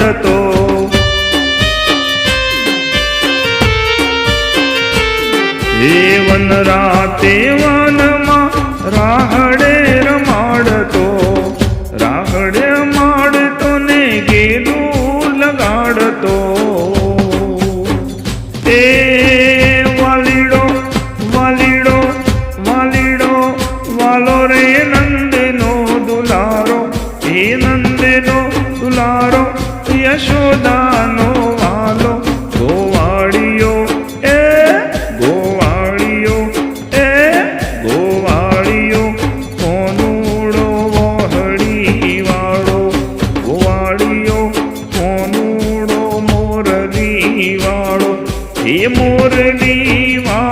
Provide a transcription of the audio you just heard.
રમાડતો. એ one રાતે વનમાં રાહડે રમાડતો, રાહડે રમાડતો ને ગેલું લગાડતો. એ વાલીડો વાલીડો વાલીડો વાલો રે નંદનો દુલારો, એ નંદનો દુલારો યશોદાનો વાલો. ગોવાળિયો એ ગોવાળિયો એ ગોવાળિયો કોનુડો વહડી વાળો, ગોવાળિયો કોનુડો મોરલી વાળો, એ મોરલી વાળો